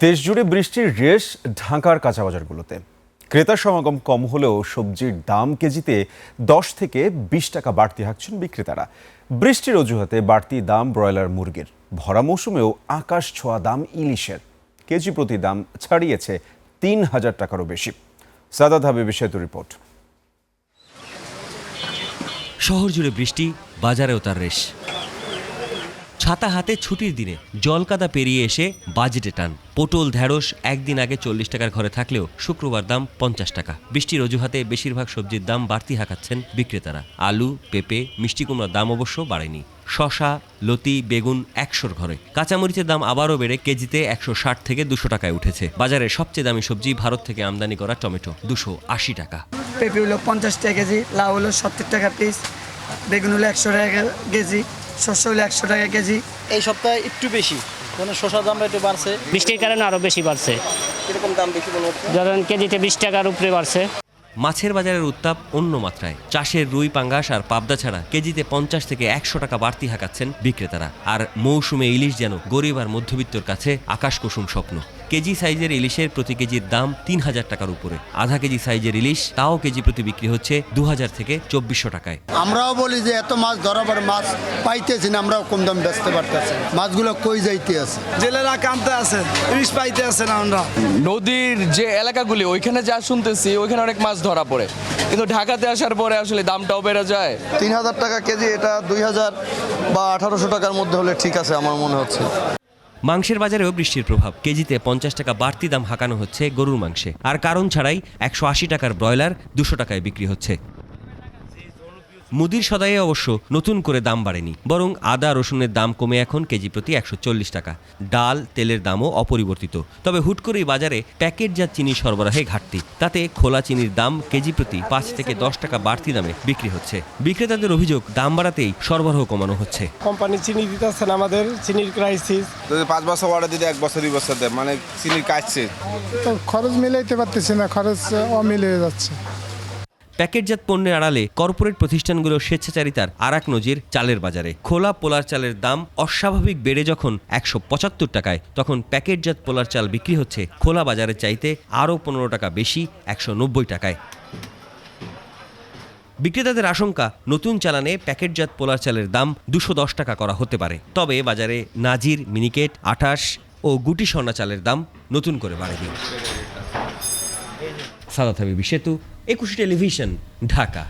দেশ জুড়ে বৃষ্টির রেশ ঢাকার কাঁচা বাজারগুলোতে। ক্রেতার সমাগম কম হলেও সবজির দাম কেজিতে 10 থেকে 20 টাকা বাড়তি হাঁকছেন বিক্রেতারা। বৃষ্টির অজুহাতে বাড়তি দাম ব্রয়লার মুরগির, ভরা মৌসুমেও আকাশ ছোঁয়া দাম ইলিশের। কেজি প্রতি দাম ছাড়িয়েছে 3000 টাকারও বেশি। সাদাত হাবিব সেতু রিপোর্ট। শহর জুড়ে বৃষ্টি, বাজারেও তার রেশ। ছাতা হাতে ছুটির দিনে জলকাদা পেরিয়ে এসে বাজেটে টান। পটল, ঢেঁড়স একদিন আগে 40 টাকার ঘরে থাকলেও শুক্রবার দাম 50 টাকা। বৃষ্টির অজুহাতে বেশিরভাগ সবজির দাম বাড়তি হাঁকাচ্ছেন বিক্রেতারা। আলু, পেঁপে, মিষ্টি কুমড়ার দাম অবশ্য বাড়েনি। শসা, লতি, বেগুন 100-র ঘরে। কাঁচামরিচের দাম আবারও বেড়ে কেজিতে 160 থেকে 200 টাকায় উঠেছে। বাজারের সবচেয়ে দামি সবজি ভারত থেকে আমদানি করা টমেটো 280 টাকা। পেঁপে হলো 50 টাকা কেজি, লাউ হলো 70 টাকা পিস, বেগুন হলো 100 টাকা কেজি, শসা হলো 100 টাকা কেজি। এই সপ্তাহে একটু বেশি, যেন শসার দামটা একটু বাড়ছে। বৃষ্টির কারণে আরো বেশি বাড়ছে। কিরকম দাম বেশি মনে হচ্ছে? ধরেন কেজিতে 20 টাকার উপরে বাড়ছে। মাছের বাজারের উত্তাপ অন্য মাত্রায়। চাষের রুই, পাঙ্গাস আর পাবদা ছাড়া কেজিতে 50 থেকে 100 টাকা বাড়তি হাঁকাচ্ছেন বিক্রেতারা। আর মৌসুমে ইলিশ যেন গরিব আর মধ্যবিত্তর কাছে আকাশকুসুম স্বপ্ন। কেজি সাইজের ইলিশের প্রতি কেজির দাম 3000 টাকার উপরে। আধা কেজি সাইজের ইলিশ তাও কেজি প্রতি বিক্রি হচ্ছে 2000 থেকে 2400 টাকায়। আমরাও বলি যে এত মাছ ধরাবার মাছ পাইতেছি না, আমরাও কম দাম বেচতে পারতেছি। মাছগুলো কই যাইতে আছে, জেলেরা কামতে আছে, ইলিশ পাইতে আছে না। আমরা নদীর যে এলাকাগুলি ওইখানে যা শুনতেছি ওইখানে অনেক মাছ ধরা পড়ে, কিন্তু ঢাকাতে আসার পরে আসলে দামটাও বেড়ে যায়। 3000 টাকা কেজি, এটা 2000 বা 1800 টাকার মধ্যে হলে ঠিক আছে আমার মনে হচ্ছে। মাংসের বাজারেও বৃষ্টির প্রভাব। কেজিতে 50 টাকা বাড়তি দাম হাঁকানো হচ্ছে গরুর মাংসে। আর কারণ ছাড়াই 180 টাকার ব্রয়লার 200 টাকায় বিক্রি হচ্ছে। মুদির সদাইয়ে অবশ্য নতুন করে দাম বাড়েনি, বরং আদা রসুনের দাম কমে এখন কেজি প্রতি 140 টাকা। ডাল, তেলের দামও অপরিবর্তিত। তবে হুট করেই বাজারে প্যাকেটজাত চিনি সরবরাহে ঘাটতি। তাতে খোলা চিনির দাম কেজি প্রতি 5 থেকে 10 টাকা বাড়তি দামে বিক্রি হচ্ছে। বিক্রেতাদের অভিযোগ, দাম বাড়াতেই সরবরাহ কমানো হচ্ছে। কোম্পানি চিনি দিতেছে না, আমাদের চিনির ক্রাইসিস। যদি 5 বছর অর্ডার দিতে 1 বছর 2 বছর দেয়, মানে চিনির কাটছে। তো খরচ মিলাইতে পারতেছি না, খরচ অমিল হয়ে যাচ্ছে। প্যাকেটজাত পণ্যের আড়ালে কর্পোরেট প্রতিষ্ঠানগুলোর স্বেচ্ছাচারিতার আরেক নজির চালের বাজারে। খোলা পোলার চালের দাম অস্বাভাবিক বেড়ে যখন 175 টাকায়, তখন প্যাকেটজাত পোলার চাল বিক্রি হচ্ছে খোলা বাজারের চাইতে আরও 15 টাকা বেশি, 190 টাকায়। বিক্রেতাদের আশঙ্কা, নতুন চালানে প্যাকেটজাত পোলার চালের দাম 210 টাকা করা হতে পারে। তবে বাজারে নাজির, মিনিকেট, 28 ও গুটি সোনা চালের দাম নতুন করে বাড়েনি। সাদাত হাবিব সেতু, 21 টেলিভিশন, ঢাকা।